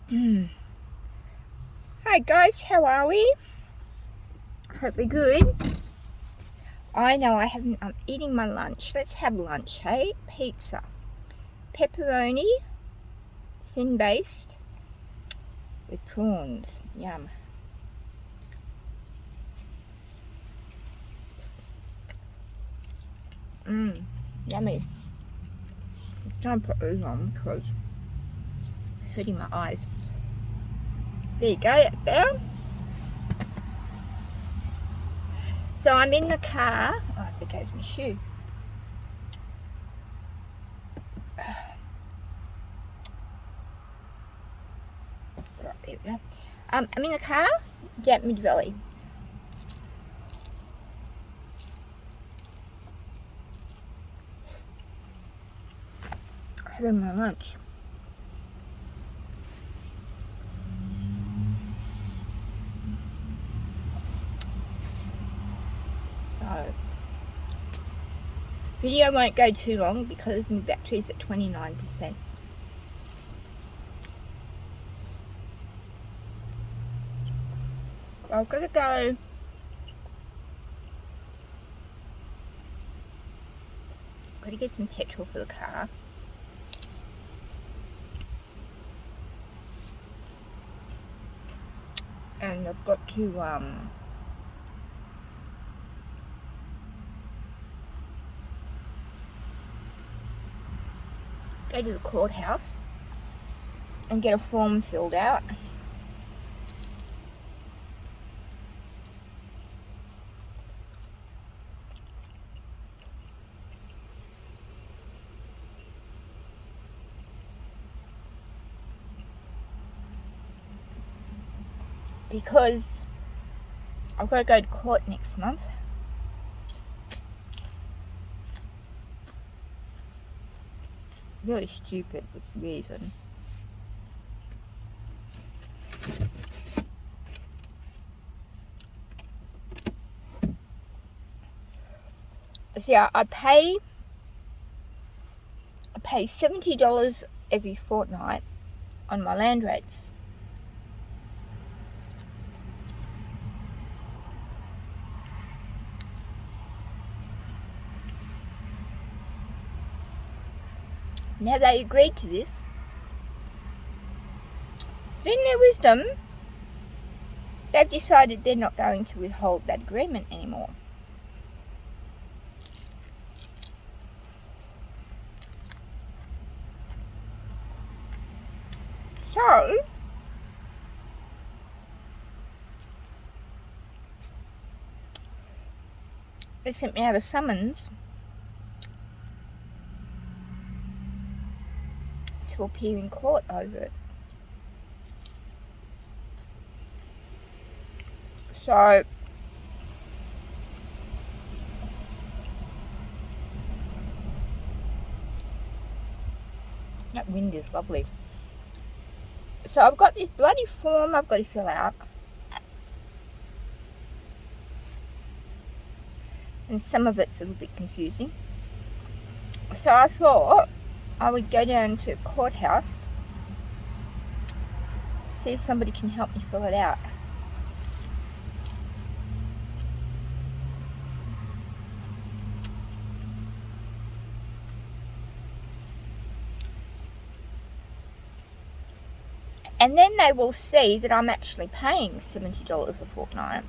Hi guys, how are we? Hope we're good. I know I haven't, I'm eating my lunch. Let's have lunch, hey? Pizza. Pepperoni, thin based, with prawns. Yum. Yummy. Don't put these on because it's hurting my eyes. There you go, there. So I'm in the car. Oh, there goes my shoe. Right, there we go. I'm in the car, down Mid Valley. Having my lunch. So, video won't go too long because my battery's at 29%. I've got to go. Got to get some petrol for the car. And I've got to go to the courthouse and get a form filled out. Because I've got to go to court next month. Really stupid reason. See, I pay $70 every fortnight on my land rates. Now they agreed to this. But in their wisdom, they've decided they're not going to withhold that agreement anymore. So, they sent me out a summons to appear in court over it. So, that wind is lovely. So I've got this bloody form I've got to fill out. And some of it's a little bit confusing. So I thought I would go down to the courthouse, see if somebody can help me fill it out. And then they will see that I'm actually paying $70 a fortnight.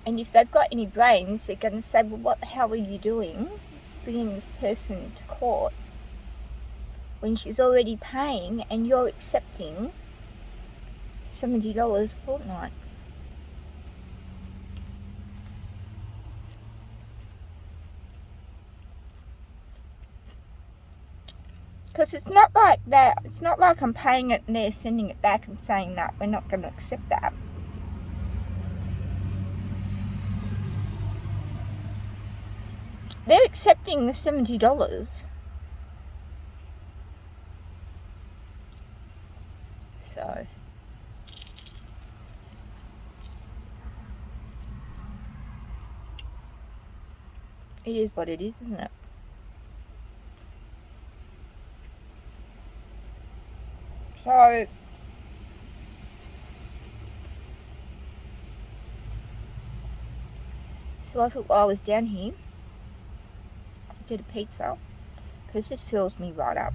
And if they've got any brains, they're going to say, well, what the hell are you doing bringing this person to court when she's already paying and you're accepting $70 a fortnight? Because it's not like that. It's not like I'm paying it and they're sending it back and saying that we're not going to accept that. They're accepting the $70. So it is what it is, isn't it? So I thought while I was down here, I could get a pizza, because this fills me right up.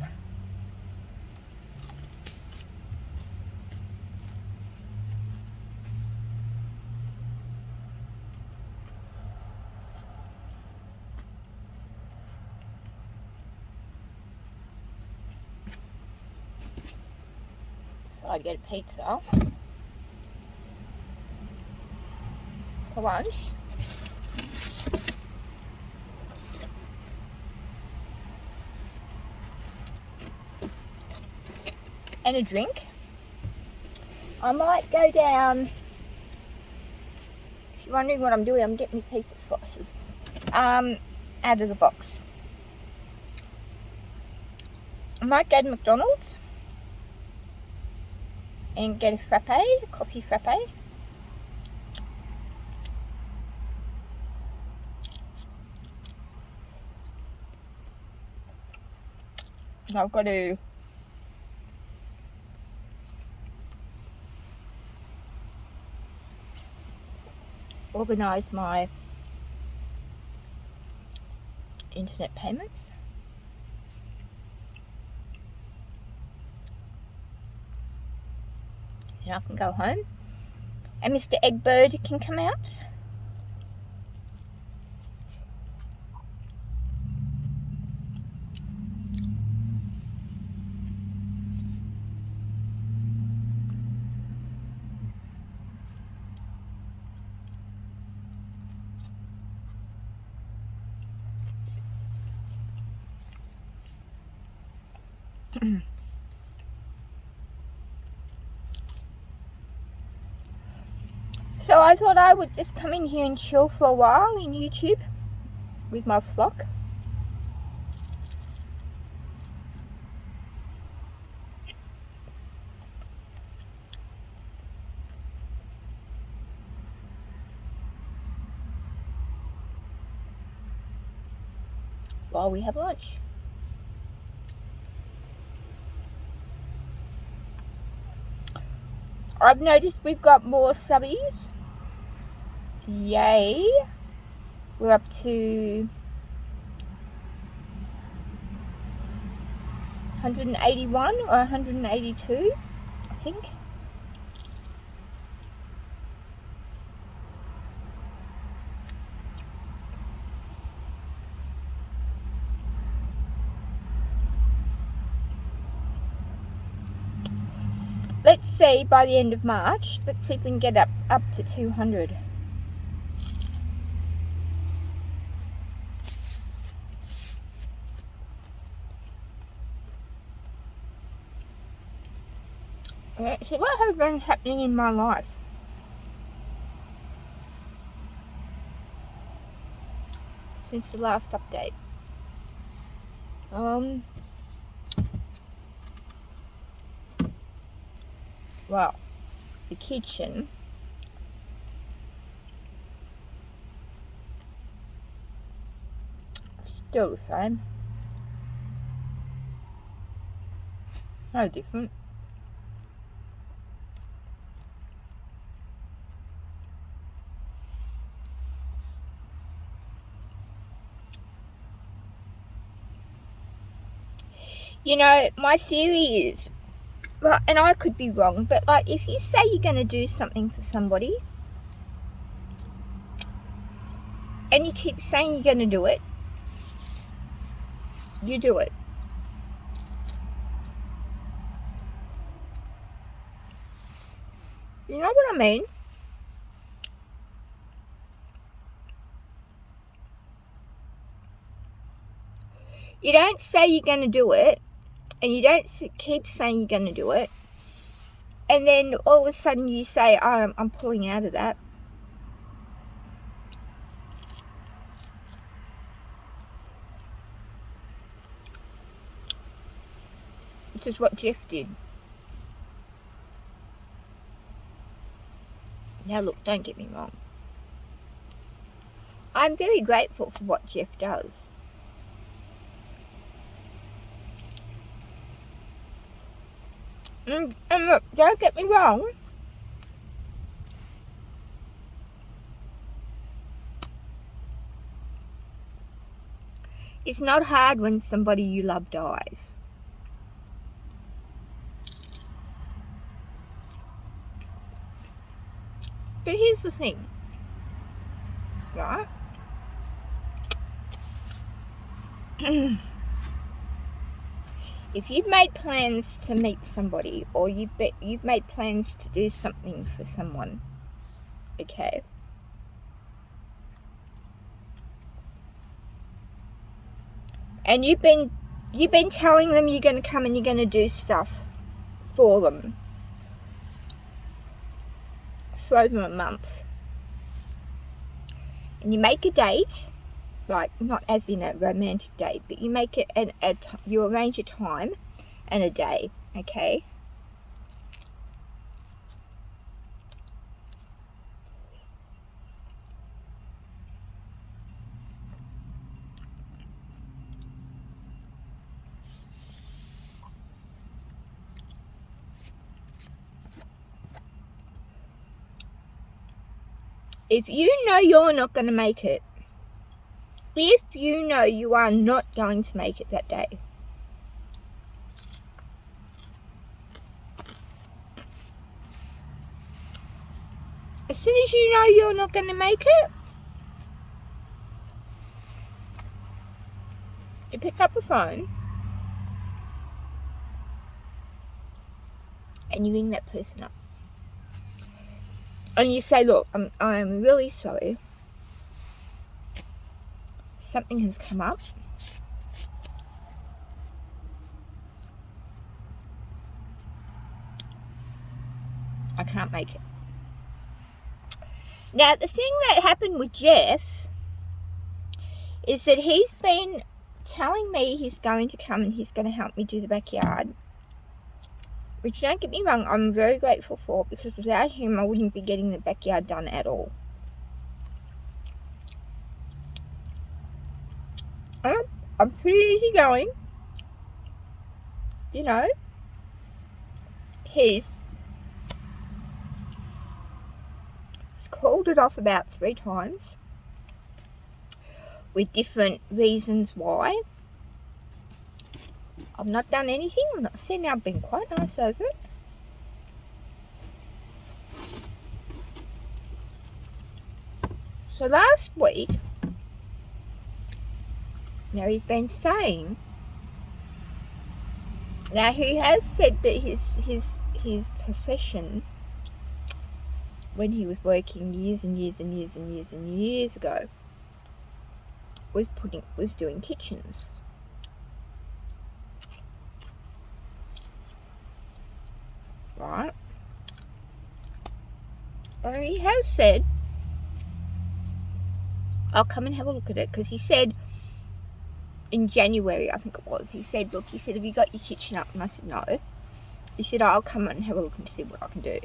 So I'd get a pizza for lunch. And a drink. I might go down, if you're wondering what I'm doing, I'm getting me pizza slices out of the box. I might go to McDonald's and get a frappe, a coffee frappe. And I've got to organise my internet payments. Then I can go home and Mr. Eggbird can come out. So I thought I would just come in here and chill for a while in YouTube with my flock. While we have lunch. I've noticed we've got more subbies. Yay. We're up to 181 or 182, I think. Let's see by the end of March, let's see if we can get up to 200. So what has been happening in my life? Since the last update. Well, the kitchen still the same. No different. You know, my theory is, well, and I could be wrong, but like if you say you're going to do something for somebody and you keep saying you're going to do it, you do it. You know what I mean? You don't say you're going to do it, and you don't keep saying you're going to do it, and then all of a sudden you say, oh, I'm pulling out of that. Which is what Jeff did. Now look, don't get me wrong. I'm very grateful for what Jeff does. And look, don't get me wrong. It's not hard when somebody you love dies. But here's the thing, right? If you've made plans to meet somebody, or you've made plans to do something for someone, okay? And you've been telling them you're going to come and you're going to do stuff for them for over a month, and you make a date, like not as in a romantic date, but you make it you arrange a time and a day, okay? If you know you're not going to make it, if you know you are not going to make it that day, as soon as you know you're not going to make it, you pick up the phone and you ring that person up. And you say, look, I'm really sorry. Something has come up. I can't make it. Now, the thing that happened with Jeff is that he's been telling me he's going to come and he's going to help me do the backyard. Which, don't get me wrong, I'm very grateful for, because without him I wouldn't be getting the backyard done at all. I'm pretty easygoing. You know. He's called it off about 3 times with different reasons why. I've not done anything. I'm not saying I've been quite nice over it. So last week, now he's been saying, now he has said that his profession, when he was working years and years and years and years and years ago, was doing kitchens. Right? And he has said, I'll come and have a look at it, because he said in January, I think it was, he said, look, he said, have you got your kitchen up? And I said, no. He said, I'll come and have a look and see what I can do.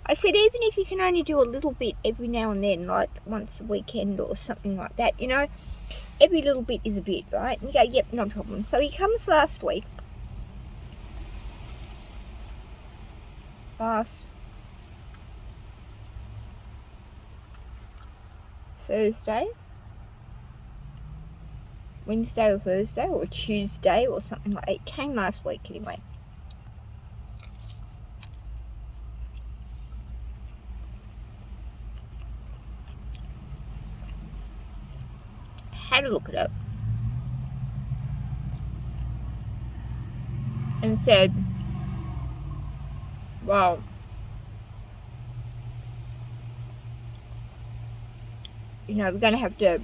I said, even if you can only do a little bit every now and then, like once a weekend or something like that, you know, every little bit is a bit, right? And you go, yep, no problem. So he comes last week. Last Thursday, Wednesday or Thursday or Tuesday or something like that. It came last week anyway. Had a look at it and said, well, you know, we're going to have to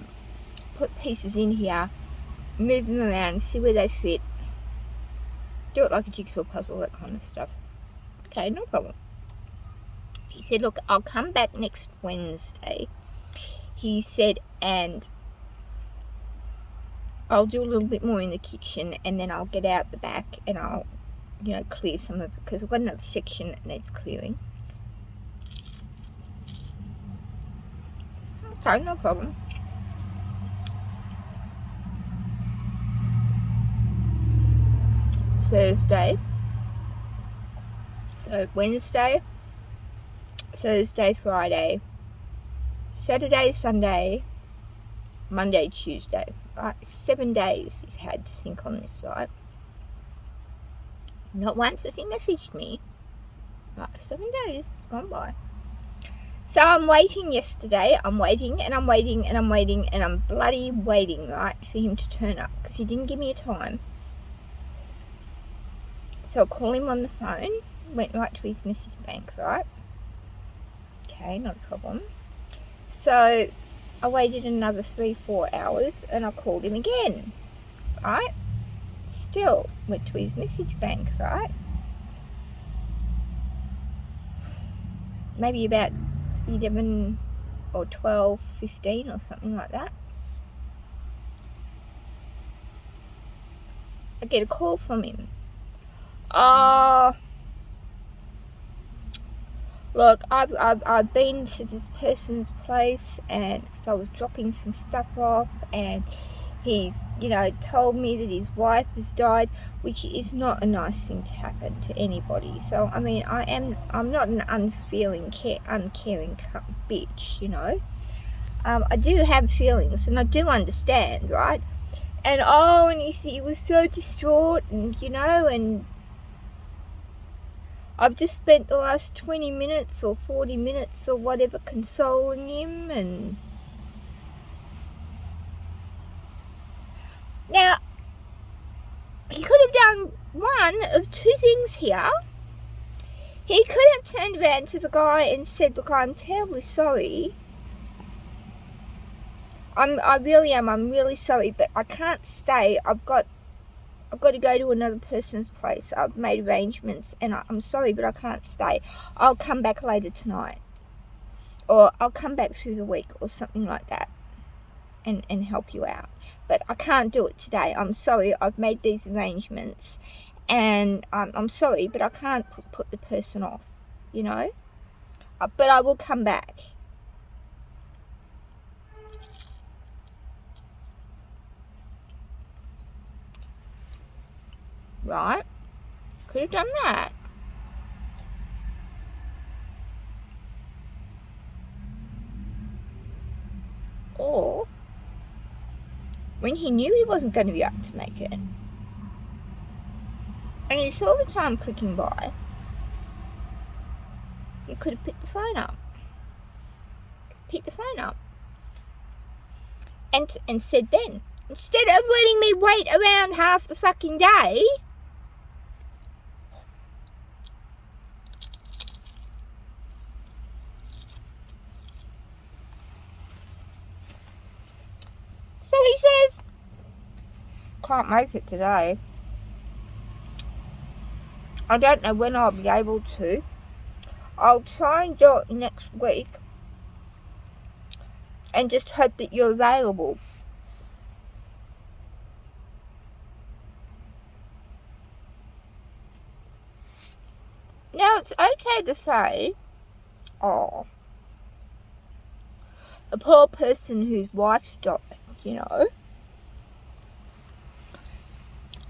put pieces in here, move them around, see where they fit, do it like a jigsaw puzzle, that kind of stuff. Okay, no problem. He said, look, I'll come back next Wednesday. He said, and I'll do a little bit more in the kitchen, and then I'll get out the back and I'll, you know, clear some of it, because I've got another section that needs clearing. Okay, no problem. Thursday, So Wednesday, Thursday, Friday, Saturday, Sunday, Monday, Tuesday. Right, 7 days he's had to think on this, right? Not once has he messaged me. Right, 7 days gone by. So I'm waiting yesterday. I'm waiting and I'm waiting and I'm waiting and I'm bloody waiting, right, for him to turn up because he didn't give me a time. So I call him on the phone, went right to his message bank, right? Okay, not a problem. So I waited another 3-4 hours and I called him again, right? Still went to his message bank, right? Maybe about 11 or 12, 15 or something like that. I get a call from him. Look, I've been to this person's place, and so I was dropping some stuff off, and he's, told me that his wife has died, which is not a nice thing to happen to anybody. So, I mean, I'm not an uncaring bitch, I do have feelings, and I do understand, right? And and he was so distraught, and and I've just spent the last 20 minutes or 40 minutes or whatever consoling him. And now he could have done one of two things here. He could have turned around to the guy and said, look, I'm terribly sorry. I really am. I'm really sorry, but I can't stay. I've got to go to another person's place. I've made arrangements, and I'm sorry, but I can't stay. I'll come back later tonight, or I'll come back through the week, or something like that, and help you out. But I can't do it today. I'm sorry. I've made these arrangements, and I'm sorry, but I can't put the person off, But I will come back. Right? Could have done that. Or when he knew he wasn't going to be able to make it, and he saw the time clicking by, he could have picked the phone up. And said then, instead of letting me wait around half the fucking day, so he says, can't make it today. I don't know when I'll be able to. I'll try and do it next week, and just hope that you're available. Now, it's okay to say, a poor person whose wife's died,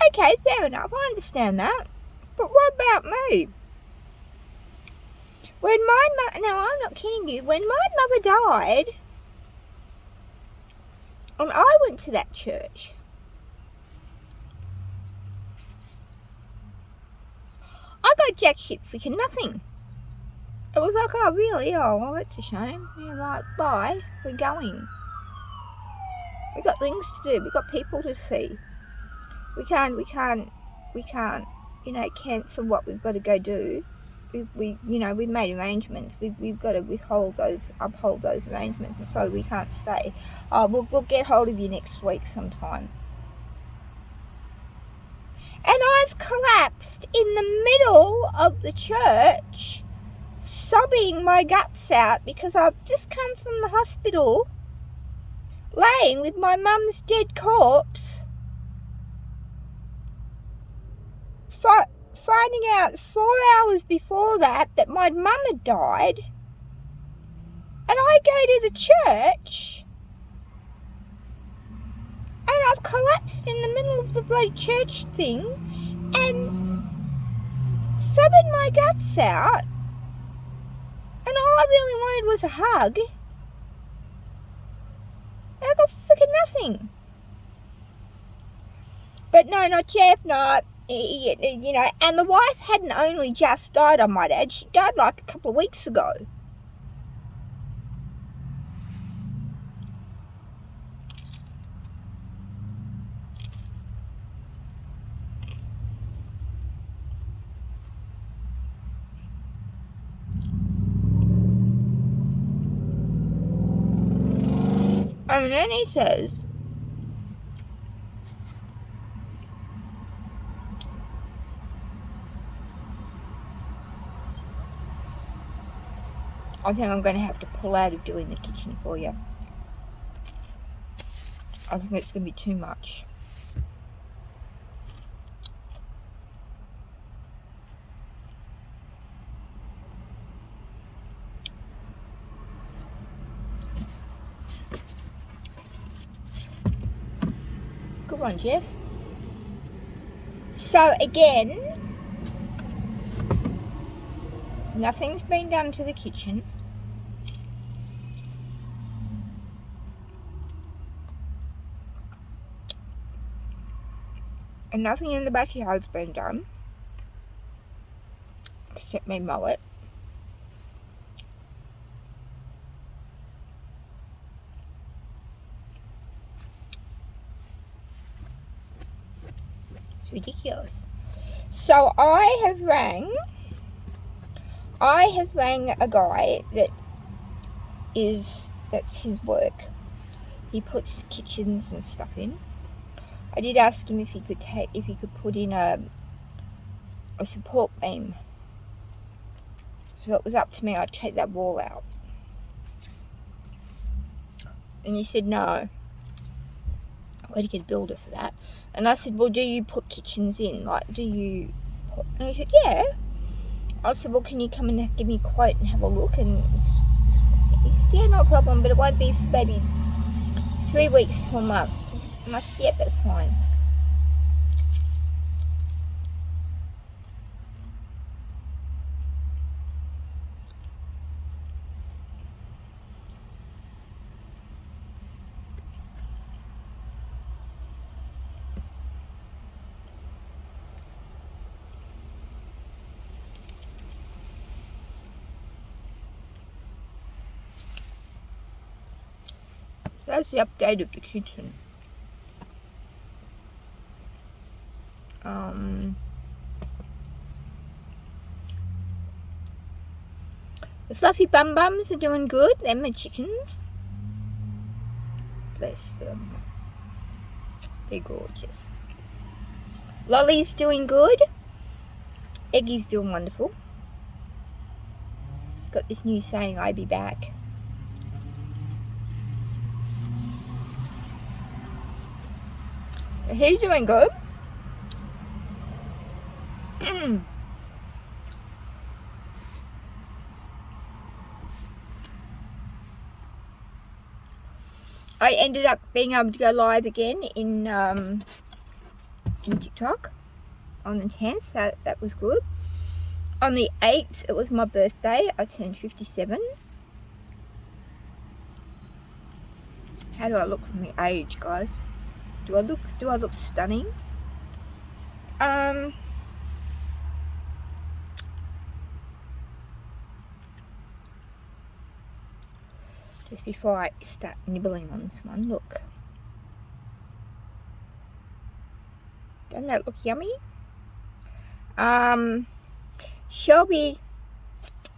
Okay, fair enough, I understand that. But what about me? When my mother, no, I'm not kidding you, when my mother died, and I went to that church, I got jack shit freaking nothing. It was like, oh really? Oh, well, that's a shame. You're like, bye, we're going. We got things to do, we got people to see. We can't, cancel what we've got to go do. We've made arrangements. We've got to uphold those arrangements. I'm sorry, we can't stay. We'll get hold of you next week sometime. And I've collapsed in the middle of the church, sobbing my guts out because I've just come from the hospital, laying with my mum's dead corpse, finding out 4 hours before that my mum had died, and I go to the church, and I've collapsed in the middle of the bloody church thing, and sobbing my guts out, and all I really wanted was a hug. I got freaking nothing. But no, not Jeff, not, you know, and the wife hadn't only just died, I might add. She died like a couple of weeks ago. And then he says, I think I'm going to have to pull out of doing the kitchen for you. I think it's going to be too much. Good one, Jeff. So again, nothing's been done to the kitchen. And nothing in the backyard's been done. Except me mow it. It's ridiculous. So I have rang a guy that's his work. He puts kitchens and stuff in. I did ask him if he could put in a support beam. So it was up to me, I'd take that wall out. And he said no. I've got to get a builder for that. And I said, well, do you put kitchens in? Like, do you put... And he said, yeah. I said, well, can you come and give me a quote and have a look? And he said, yeah, no problem, but it won't be for maybe 3 weeks to a month. And I said, yeah, that's fine. That's the update of the kitchen. The fluffy bum bums are doing good. They're my chickens. Bless them. They're gorgeous. Lolly's doing good. Eggy's doing wonderful. He's got this new saying, "I'll be back." He's doing good. I ended up being able to go live again in TikTok on the 10th. That was good. On the 8th, it was my birthday. I turned 57. How do I look from the age, guys? Do I look stunning? Just before I start nibbling on this one, look. Doesn't that look yummy? Shelby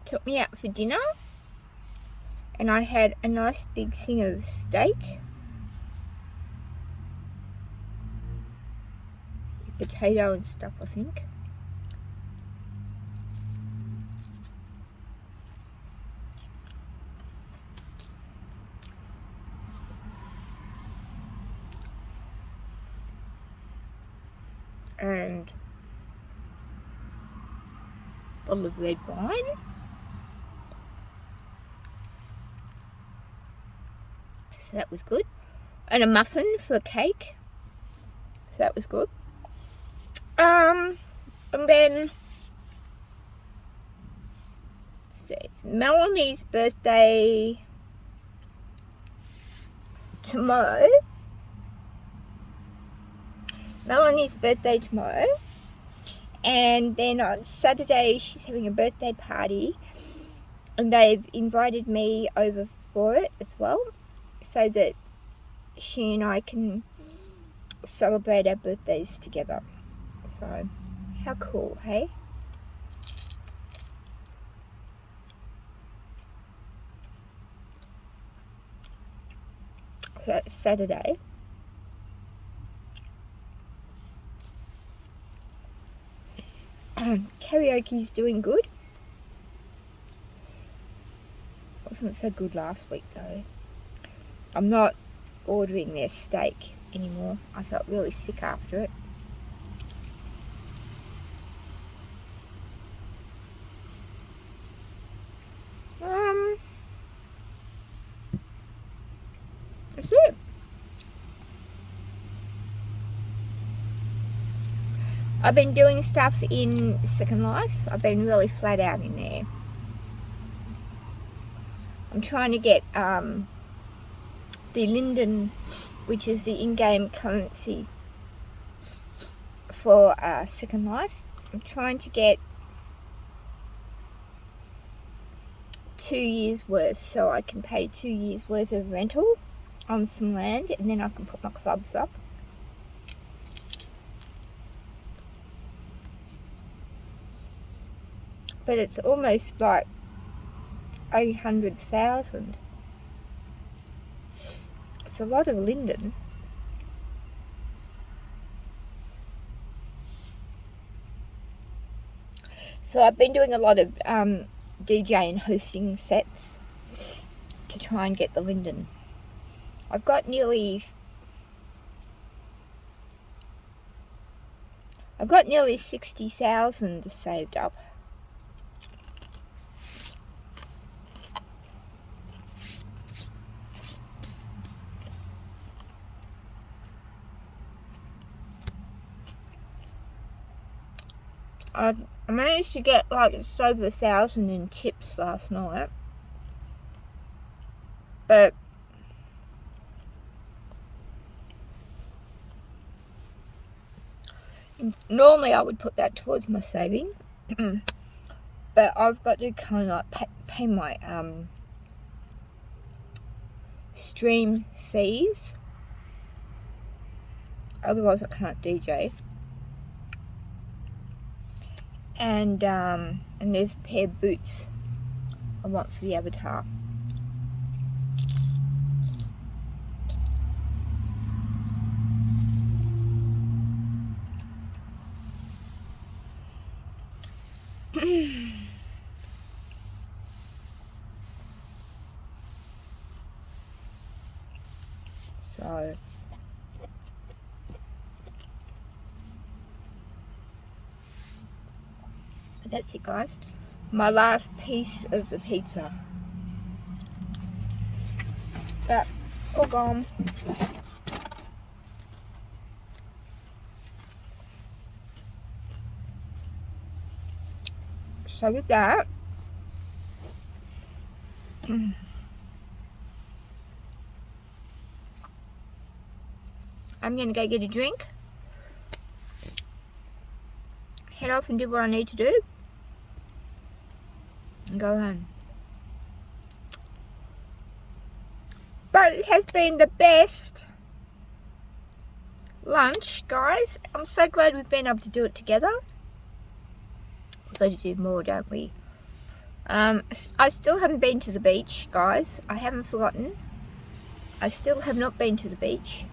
took me out for dinner and I had a nice big thing of steak. Potato and stuff, I think. And a bottle of red wine. So that was good. And a muffin for a cake. So that was good. And then It's Melanie's birthday tomorrow. And then on Saturday she's having a birthday party, and they've invited me over for it as well, so that she and I can celebrate our birthdays together. So how cool, hey? So that's Saturday. Karaoke's doing good. Wasn't so good last week though. I'm not ordering their steak anymore. I felt really sick after it. That's it. I've been doing stuff in Second Life. I've been really flat out in there. I'm trying to get the Linden, which is the in-game currency for Second Life. I'm trying to get 2 years worth, so I can pay 2 years worth of rental on some land, and then I can put my clubs up. But it's almost like 800,000. It's a lot of Linden. So I've been doing a lot of DJ and hosting sets to try and get the Linden. I've got nearly 60,000 saved up. I managed to get like just over 1,000 in tips last night, but normally I would put that towards my saving, but I've got to kind of pay my stream fees, otherwise I can't DJ. And there's a pair of boots I want for the avatar. So that's it, guys. My last piece of the pizza. That all gone. So with that, I'm gonna go get a drink, head off and do what I need to do, and go home. But it has been the best lunch, guys. I'm so glad we've been able to do it together. We've got to do more, don't we? I still haven't been to the beach, guys. I haven't forgotten. I still have not been to the beach.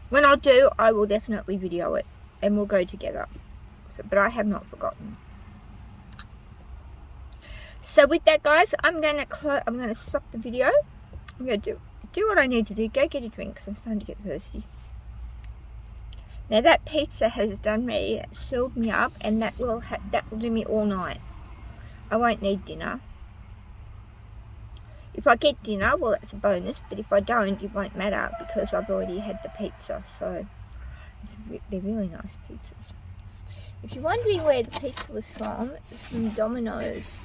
When I do, I will definitely video it and we'll go together. So, but I have not forgotten. So with that, guys, I'm gonna stop the video. I'm gonna do what I need to do. Go get a drink because I'm starting to get thirsty. Now that pizza has done me, it's filled me up, and that will do me all night. I won't need dinner. If I get dinner, well, that's a bonus, but if I don't, it won't matter because I've already had the pizza. So they're really nice pizzas. If you're wondering where the pizza was from, it's from Domino's.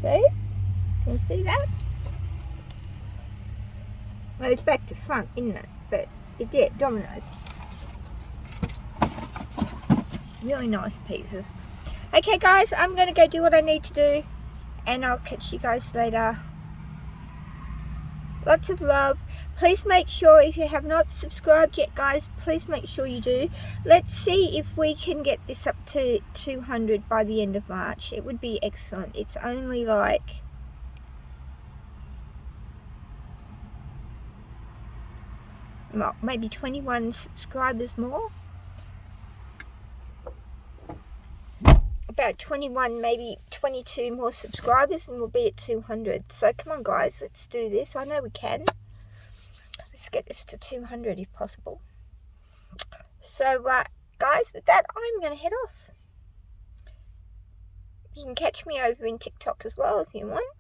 See? Can you see that? Well, it's back to front, isn't it? But yeah, Domino's. Really nice pizzas. Okay, guys, I'm going to go do what I need to do, and I'll catch you guys later. Lots of love. Please make sure, if you have not subscribed yet, guys, please make sure you do. Let's see if we can get this up to 200 by the end of March. It would be excellent. It's only like... well, maybe 21 subscribers more. About 21, maybe 22 more subscribers and we'll be at 200. So come on, guys, let's do this. I know we can. Let's get this to 200 if possible. So guys, with that, I'm going to head off. You can catch me over in TikTok as well if you want.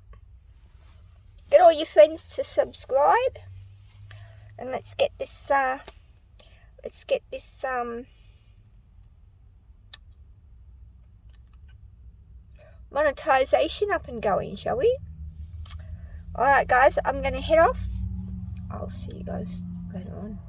Get all your friends to subscribe, and let's get this monetization up and going, shall we? Alright, guys, I'm going to head off. I'll see you guys later on.